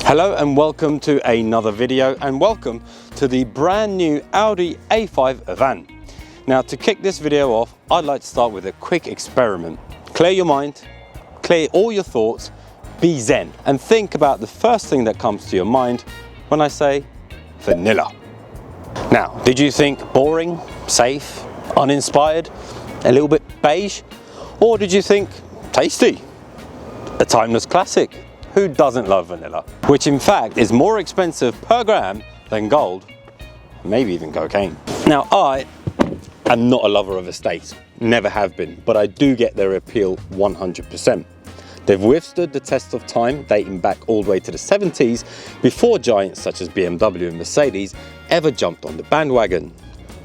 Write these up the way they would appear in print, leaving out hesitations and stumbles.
Hello and welcome to another video, and welcome to the brand new Audi A5 Avant. Now, to kick this video off, I'd like to start with a quick experiment. Clear your mind, clear all your thoughts, be zen, and think about the first thing that comes to your mind when I say vanilla. Now, did you think boring, safe, uninspired, a little bit beige? Or did you think tasty, a timeless classic? Who doesn't love vanilla? Which in fact is more expensive per gram than gold, maybe even cocaine. Now, I am not a lover of estates, never have been, but I do get their appeal 100%. They've withstood the test of time, dating back all the way to the 70s, before giants such as BMW and Mercedes ever jumped on the bandwagon.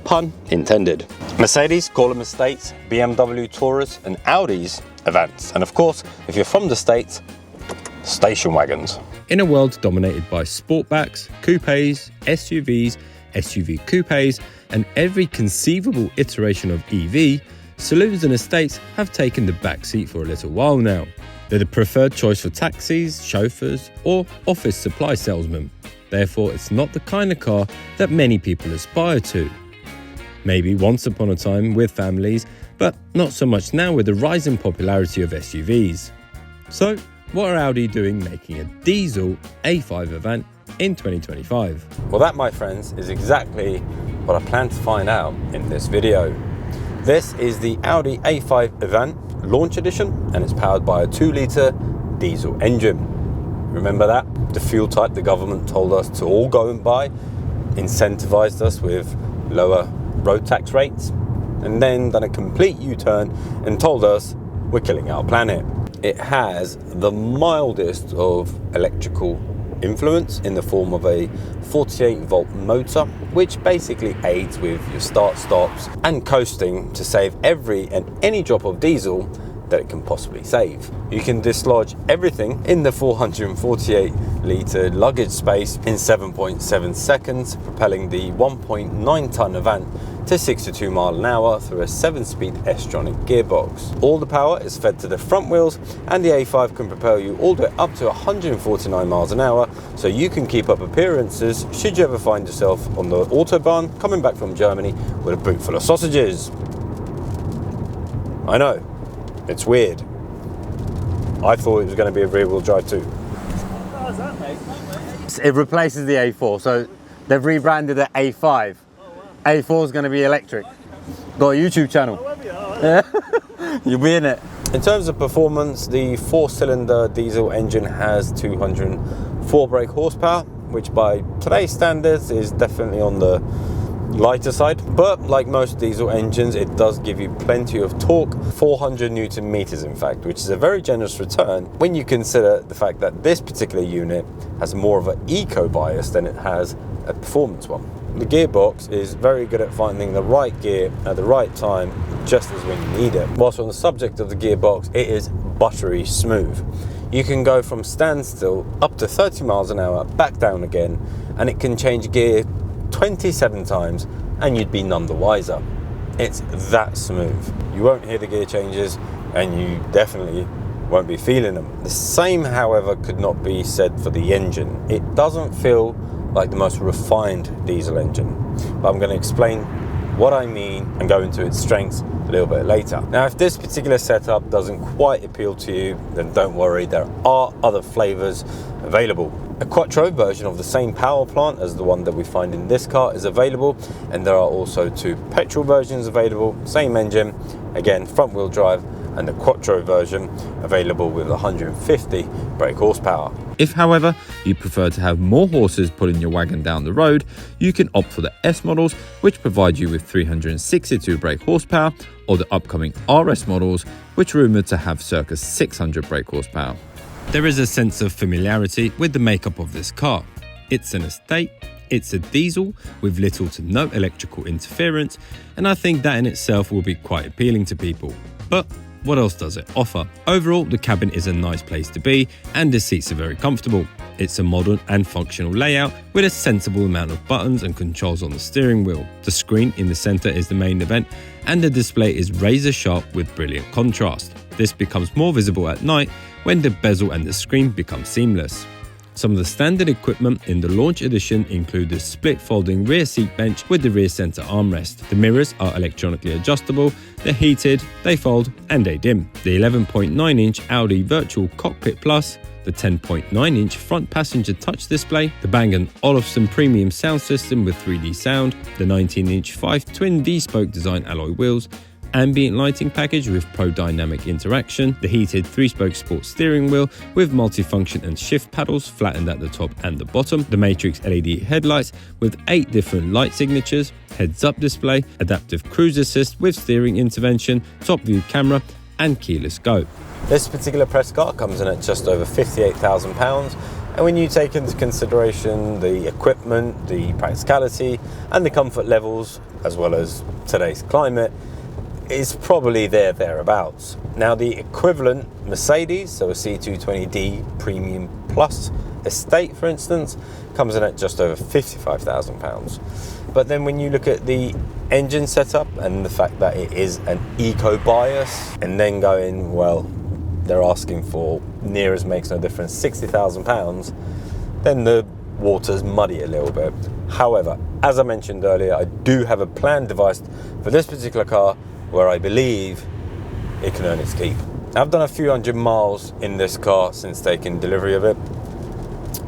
Pun intended. Mercedes call them estates, BMW Taurus, and Audi's Avants. And of course, if you're from the States, station wagons. In a world dominated by sportbacks, coupes, SUVs, SUV coupes, and every conceivable iteration of EV, saloons and estates have taken the backseat for a little while now. They're the preferred choice for taxis, chauffeurs, or office supply salesmen. Therefore, it's not the kind of car that many people aspire to. Maybe once upon a time with families, but not so much now with the rising popularity of SUVs. So, what are Audi doing making a diesel A5 Avant in 2025? Well, that, my friends, is exactly what I plan to find out in this video. This is the Audi A5 Avant Launch Edition, and it's powered by a 2-litre diesel engine. Remember that? The fuel type the government told us to all go and buy, incentivized us with lower road tax rates, and then done a complete U-turn and told us we're killing our planet. It has the mildest of electrical influence in the form of a 48-volt motor, which basically aids with your start-stops and coasting to save every and any drop of diesel that it can possibly save. You can dislodge everything in the 448-litre luggage space in 7.7 seconds, propelling the 1.9-tonne Avant to 62 miles an hour through a 7-speed S-tronic gearbox. All the power is fed to the front wheels, and the A5 can propel you all the way up to 149 miles an hour, so you can keep up appearances should you ever find yourself on the Autobahn coming back from Germany with a boot full of sausages. I know, it's weird. I thought it was going to be a rear-wheel drive too. How does that make? It replaces the A4, so they've rebranded it A5. A4 is going to be electric. Got a YouTube channel. You'll be in it. In terms of performance, the 4-cylinder diesel engine has 204 brake horsepower, which by today's standards is definitely on the lighter side. But like most diesel engines, it does give you plenty of torque, 400 Newton meters in fact, which is a very generous return when you consider the fact that this particular unit has more of an eco bias than it has a performance one. The gearbox is very good at finding the right gear at the right time, just as when you need it. Whilst on the subject of the gearbox, it is buttery smooth. You can go from standstill up to 30 miles an hour, back down again, and it can change gear 27 times and you'd be none the wiser. It's that smooth. You won't hear the gear changes, and you definitely won't be feeling them. The same, however, could not be said for the engine. It doesn't feel like the most refined diesel engine, but I'm going to explain what I mean and go into its strengths a little bit later. Now, if this particular setup doesn't quite appeal to you, then don't worry, there are other flavors available. A Quattro version of the same power plant as the one that we find in this car is available, and there are also 2 petrol versions available, same engine, again front wheel drive, and the Quattro version available with 150 brake horsepower. If, however, you prefer to have more horses pulling your wagon down the road, you can opt for the S models, which provide you with 362 brake horsepower, or the upcoming RS models, which are rumoured to have circa 600 brake horsepower. There is a sense of familiarity with the makeup of this car. It's an estate, it's a diesel with little to no electrical interference, and I think that in itself will be quite appealing to people. But what else does it offer? Overall, the cabin is a nice place to be, and the seats are very comfortable. It's a modern and functional layout with a sensible amount of buttons and controls on the steering wheel. The screen in the center is the main event, and the display is razor sharp with brilliant contrast. This becomes more visible at night when the bezel and the screen become seamless. Some of the standard equipment in the launch edition include the split folding rear seat bench with the rear center armrest. The mirrors are electronically adjustable, they're heated, they fold and they dim. The 11.9-inch Audi Virtual Cockpit Plus, the 10.9-inch front passenger touch display, the Bang & Olufsen premium sound system with 3D sound, the 19-inch 5 twin D-spoke design alloy wheels, ambient lighting package with Pro Dynamic interaction, the heated 3-spoke sports steering wheel with multifunction and shift paddles flattened at the top and the bottom, the Matrix LED headlights with 8 different light signatures, heads-up display, adaptive cruise assist with steering intervention, top view camera and keyless go. This particular press car comes in at just over £58,000, and when you take into consideration the equipment, the practicality and the comfort levels, as well as today's climate, it's probably thereabouts. Now the equivalent Mercedes, so a C220D Premium Plus Estate for instance, comes in at just over £55,000. But then when you look at the engine setup and the fact that it is an eco bias, and then going, well, they're asking for near as makes no difference £60,000, then the water's muddy a little bit. However, as I mentioned earlier, I do have a planned device for this particular car where I believe it can earn its keep. I've done a few hundred miles in this car since taking delivery of it.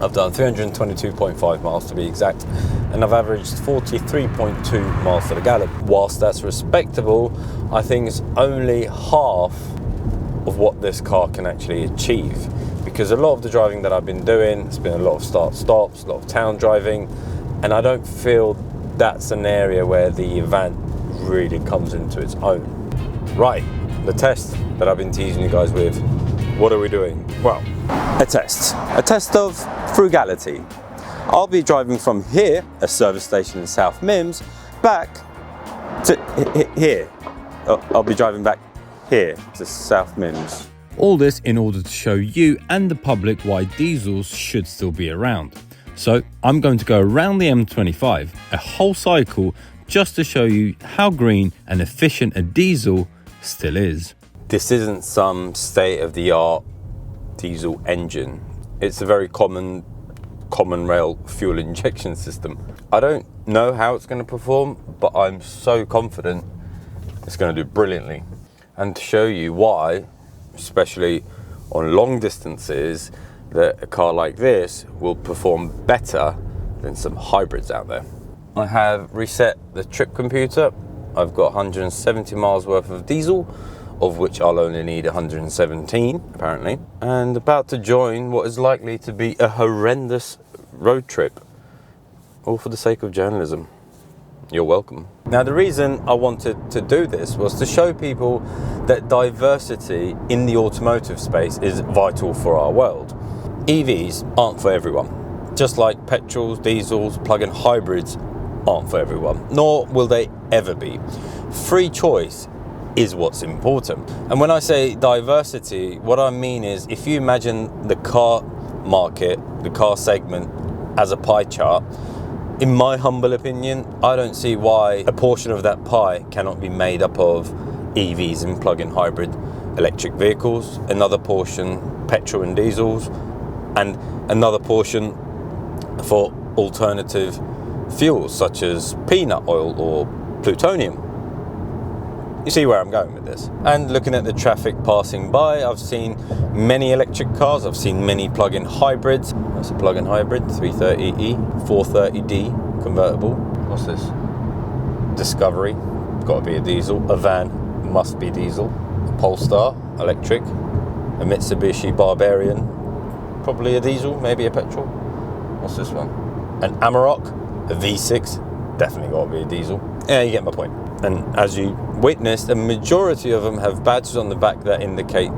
I've done 322.5 miles to be exact, and I've averaged 43.2 miles to the gallon. Whilst that's respectable, I think it's only half of what this car can actually achieve, because a lot of the driving that I've been doing, it's been a lot of start-stops, a lot of town driving, and I don't feel that's an area where the Avant really comes into its own. Right, the test that I've been teasing you guys with. What are we doing? Well, a test of frugality. I'll be driving from here, a service station in South Mims, back to here. I'll be driving back here to South Mims. All this in order to show you and the public why diesels should still be around. So I'm going to go around the M25, a whole cycle, just to show you how green and efficient a diesel still is. This isn't some state-of-the-art diesel engine. It's a very common rail fuel injection system. I don't know how it's going to perform, but I'm so confident it's going to do brilliantly. And to show you why, especially on long distances, that a car like this will perform better than some hybrids out there. I have reset the trip computer. I've got 170 miles worth of diesel, of which I'll only need 117 apparently, and about to join what is likely to be a horrendous road trip, all for the sake of journalism. You're welcome. Now the reason I wanted to do this was to show people that diversity in the automotive space is vital for our world. EVs aren't for everyone, just like petrols, diesels, plug-in hybrids aren't for everyone, nor will they ever be. Free choice is what's important. And when I say diversity, what I mean is, if you imagine the car market, the car segment as a pie chart, in my humble opinion, I don't see why a portion of that pie cannot be made up of EVs and plug-in hybrid electric vehicles, another portion petrol and diesels, and another portion for alternative fuels such as peanut oil or plutonium. You see where I'm going with this. And looking at the traffic passing by, I've seen many electric cars, I've seen many plug-in hybrids. That's a plug-in hybrid, 330e, 430d convertible. What's this? Discovery, got to be a diesel. A van, must be diesel. A Polestar, electric. A Mitsubishi Barbarian, probably a diesel, maybe a petrol. What's this one? An Amarok, a V6, definitely got to be a diesel. Yeah, you get my point. And as you witnessed, a majority of them have badges on the back that indicate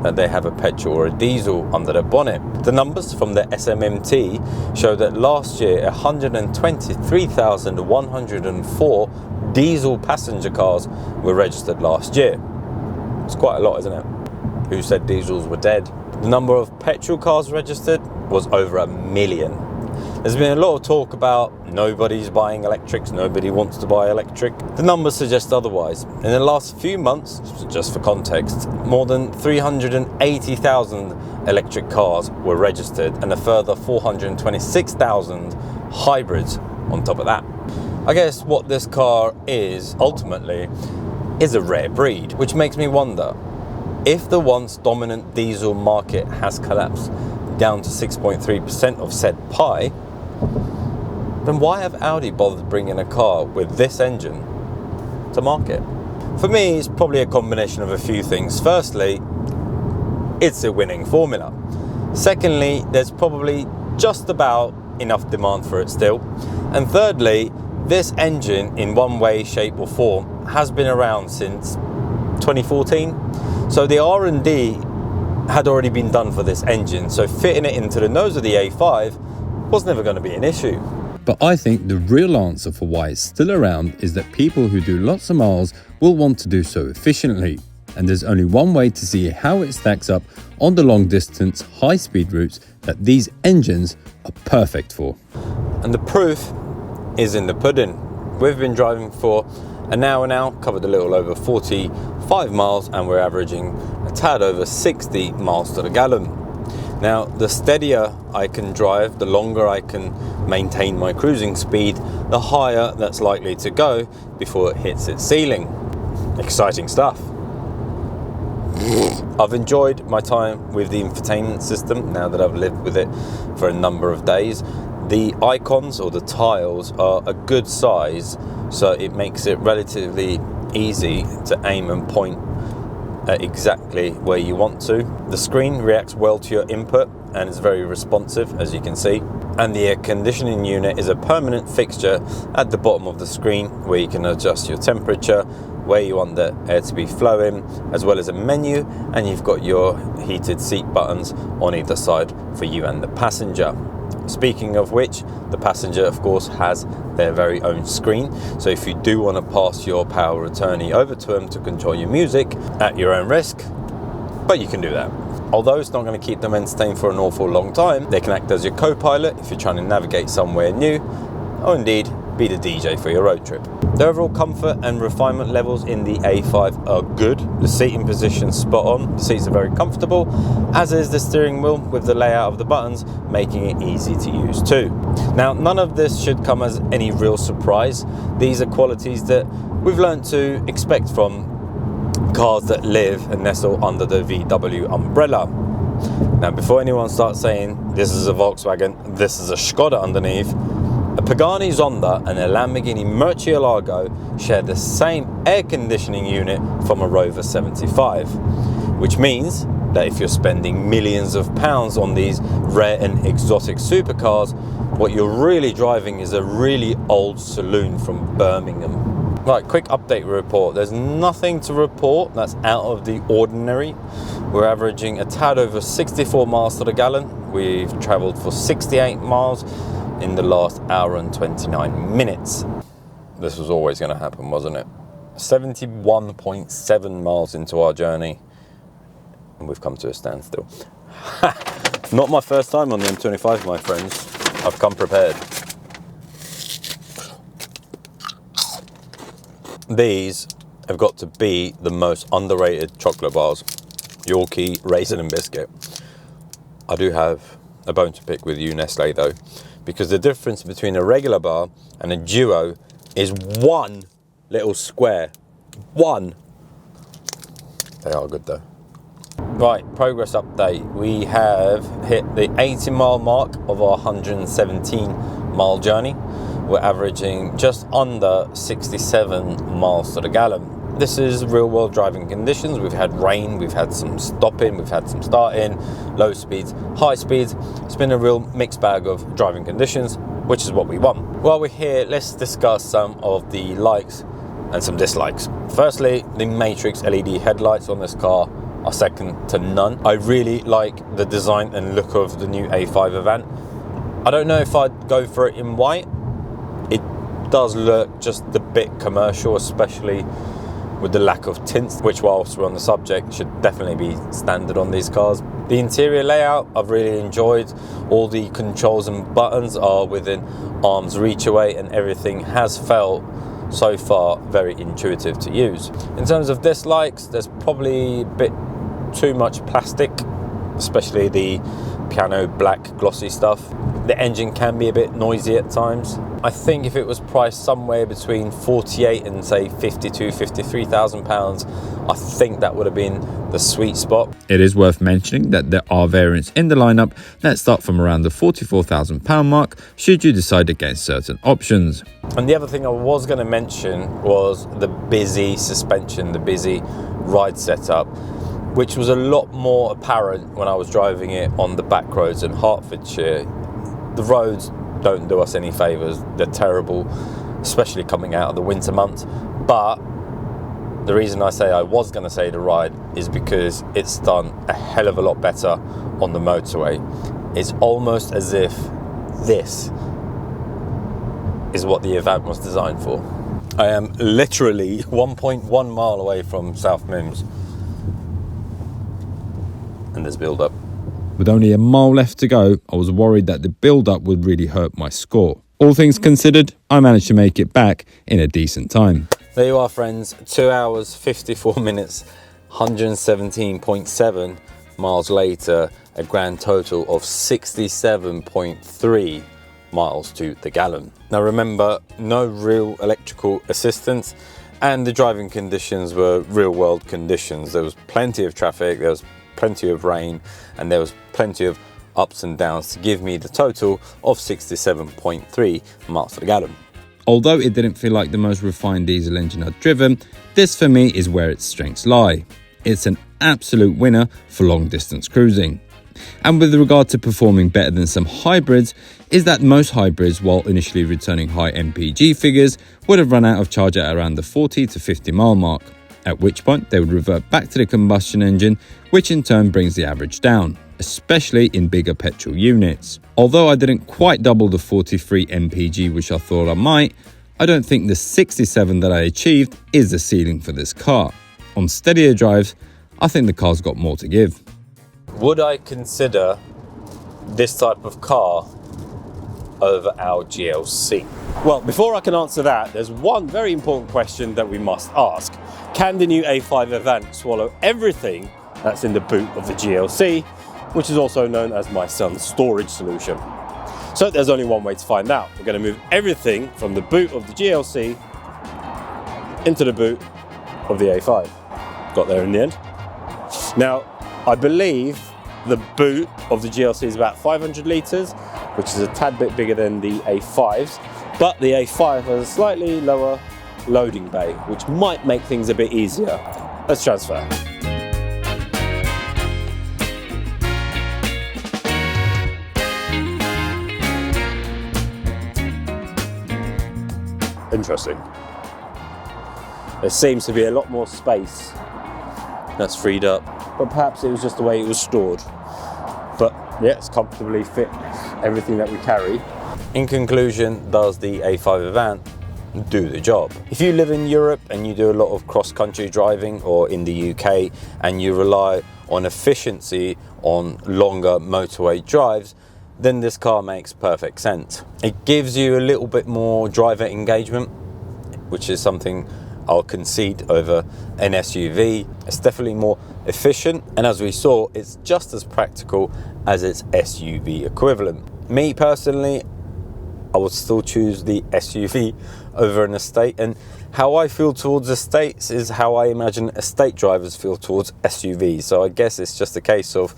that they have a petrol or a diesel under their bonnet. The numbers from the SMMT show that last year 123,104 diesel passenger cars were registered last year. It's quite a lot, isn't it? Who said diesels were dead? The number of petrol cars registered was over 1 million. There's been a lot of talk about nobody's buying electrics, nobody wants to buy electric. The numbers suggest otherwise. In the last few months, just for context, more than 380,000 electric cars were registered and a further 426,000 hybrids on top of that. I guess what this car is ultimately is a rare breed, which makes me wonder, if the once dominant diesel market has collapsed down to 6.3% of said pie, then why have Audi bothered bringing a car with this engine to market? For me, it's probably a combination of a few things. Firstly, it's a winning formula. Secondly, there's probably just about enough demand for it still. And thirdly, this engine in one way, shape or form has been around since 2014. So the R&D had already been done for this engine, so fitting it into the nose of the A5 was never going to be an issue. But I think the real answer for why it's still around is that people who do lots of miles will want to do so efficiently. And there's only one way to see how it stacks up on the long distance, high speed routes that these engines are perfect for. And the proof is in the pudding. We've been driving for an hour now, covered a little over 45 miles, and we're averaging a tad over 60 miles to the gallon. Now, the steadier I can drive, the longer I can maintain my cruising speed, the higher that's likely to go before it hits its ceiling. Exciting stuff. I've enjoyed my time with the infotainment system now that I've lived with it for a number of days. The icons or the tiles are a good size, so it makes it relatively easy to aim and point at exactly where you want to. The screen reacts well to your input and is very responsive, as you can see. And the air conditioning unit is a permanent fixture at the bottom of the screen where you can adjust your temperature, where you want the air to be flowing, as well as a menu, and you've got your heated seat buttons on either side for you and the passenger. Speaking of which, the passenger of course has their very own screen, so if you do want to pass your power of attorney over to them to control your music at your own risk, but you can do that. Although it's not going to keep them entertained for an awful long time, they can act as your co-pilot if you're trying to navigate somewhere new, or indeed be the DJ for your road trip. The overall comfort and refinement levels in the A5 are good. The seating position's spot on. The seats are very comfortable, as is the steering wheel with the layout of the buttons, making it easy to use too. Now, none of this should come as any real surprise. These are qualities that we've learned to expect from cars that live and nestle under the VW umbrella. Now, before anyone starts saying this is a Volkswagen, this is a Skoda underneath, a Pagani Zonda and a Lamborghini Murcielago share the same air conditioning unit from a Rover 75, which means that if you're spending millions of pounds on these rare and exotic supercars, what you're really driving is a really old saloon from Birmingham. Right, quick update report. There's nothing to report that's out of the ordinary. We're averaging a tad over 64 miles to the gallon. We've traveled for 68 miles in the last hour and 29 minutes. This was always going to happen, wasn't it? 71.7 miles into our journey, and we've come to a standstill. Not my first time on the M25, my friends. I've come prepared. These have got to be the most underrated chocolate bars. Yorkie, raisin and biscuit. I do have a bone to pick with you, Nestle, though, because the difference between a regular bar and a duo is one little square. One. They are good though. Right, progress update. We have hit the 80 mile mark of our 117 mile journey. We're averaging just under 67 miles to the gallon. This is real world driving conditions. We've had rain, we've had some stopping, we've had some starting, low speeds, high speeds. It's been a real mixed bag of driving conditions, which is what we want. While we're here, let's discuss some of the likes and some dislikes. Firstly, the Matrix LED headlights on this car are second to none. I really like the design and look of the new A5 Avant. I don't know if I'd go for it in white. It does look just a bit commercial, especially with the lack of tints, which whilst we're on the subject should definitely be standard on these cars. The interior layout I've really enjoyed. All the controls and buttons are within arm's reach away, and everything has felt so far very intuitive to use. In terms of dislikes, there's probably a bit too much plastic, especially the piano black glossy stuff. The engine can be a bit noisy at times. I think if it was priced somewhere between 48 and say 53,000 pounds, I think that would have been the sweet spot. It is worth mentioning that there are variants in the lineup that start from around the 44,000 pound mark should you decide against certain options. And the other thing I was going to mention was the busy suspension, the busy ride setup, which was a lot more apparent when I was driving it on the back roads in Hertfordshire. The roads don't do us any favours, they're terrible, especially coming out of the winter months. But the reason I say I was going to say the ride is because it's done a hell of a lot better on the motorway. It's almost as if this is what the Avant was designed for. I am literally 1.1 mile away from South Mimms, and there's build up. With only a mile left to go, I was worried that the build-up would really hurt my score. All things considered, I managed to make it back in a decent time. There you are, friends. 2 hours, 54 minutes, 117.7 miles later, a grand total of 67.3 miles to the gallon. Now remember, no real electrical assistance, and the driving conditions were real-world conditions. There was plenty of traffic, there was plenty of rain, and there was plenty of ups and downs to give me the total of 67.3 miles to the gallon. Although it didn't feel like the most refined diesel engine I'd driven, this for me is where its strengths lie. It's an absolute winner for long distance cruising. And with regard to performing better than some hybrids, is that most hybrids, while initially returning high MPG figures, would have run out of charge at around the 40 to 50 mile mark, at which point they would revert back to the combustion engine, which in turn brings the average down, especially in bigger petrol units. Although I didn't quite double the 43 MPG which I thought I might, I don't think the 67 that I achieved is the ceiling for this car. On steadier drives, I think the car's got more to give. Would I consider this type of car over our GLC? Well, before I can answer that, there's one very important question that we must ask. Can the new A5 Avant swallow everything that's in the boot of the GLC, which is also known as my son's storage solution? So there's only one way to find out. We're going to move everything from the boot of the GLC into the boot of the A5. Got there in the end. Now, I believe the boot of the GLC is about 500 litres, which is a tad bit bigger than the A5's, but the A5 has a slightly lower loading bay, which might make things a bit easier. Let's transfer. Interesting. There seems to be a lot more space that's freed up, but perhaps it was just the way it was stored. But yeah, it's comfortably fit everything that we carry. In conclusion, does the A5 Avant do the job? If you live in Europe and you do a lot of cross-country driving, or in the UK and you rely on efficiency on longer motorway drives, then this car makes perfect sense. It gives you a little bit more driver engagement, which is something I'll concede over an SUV. It's definitely more efficient, and as we saw, it's just as practical as its SUV equivalent. Me personally, I would still choose the SUV over an estate, and how I feel towards estates is how I imagine estate drivers feel towards SUVs. So I guess it's just a case of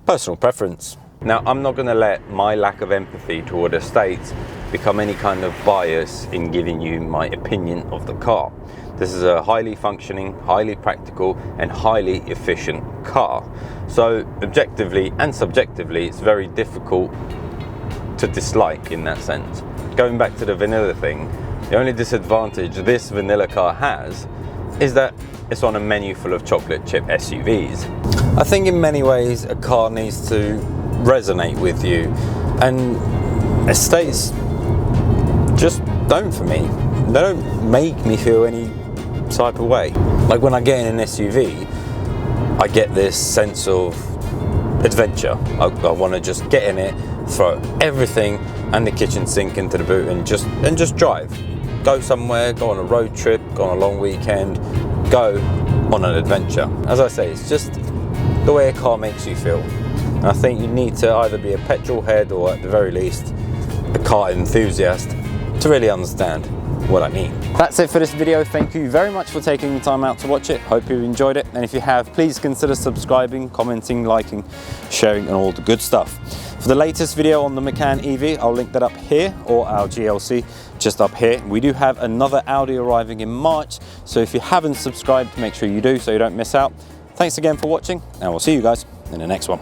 personal preference. Now, I'm not going to let my lack of empathy toward estates become any kind of bias in giving you my opinion of the car. This is a highly functioning, highly practical and highly efficient car. So objectively and subjectively, it's very difficult to dislike in that sense. Going back to the vanilla thing, the only disadvantage this vanilla car has is that it's on a menu full of chocolate chip SUVs. I think in many ways a car needs to resonate with you, and estates just don't for me. They don't make me feel any type of way. Like when I get in an SUV, I get this sense of adventure. I want to just get in it, throw everything and the kitchen sink into the boot and just drive. Go somewhere, go on a road trip, go on a long weekend, go on an adventure. As I say, it's just the way a car makes you feel. And I think you need to either be a petrol head or at the very least a car enthusiast to really understand what I mean. That's it for this video. Thank you very much for taking the time out to watch it. Hope you enjoyed it, and if you have, please consider subscribing, commenting, liking, sharing and all the good stuff. For the latest video on the Macan EV, I'll link that up here, or our GLC just up here. We do have another Audi arriving in March, so if you haven't subscribed, make sure you do so you don't miss out. Thanks again for watching, and we'll see you guys in the next one.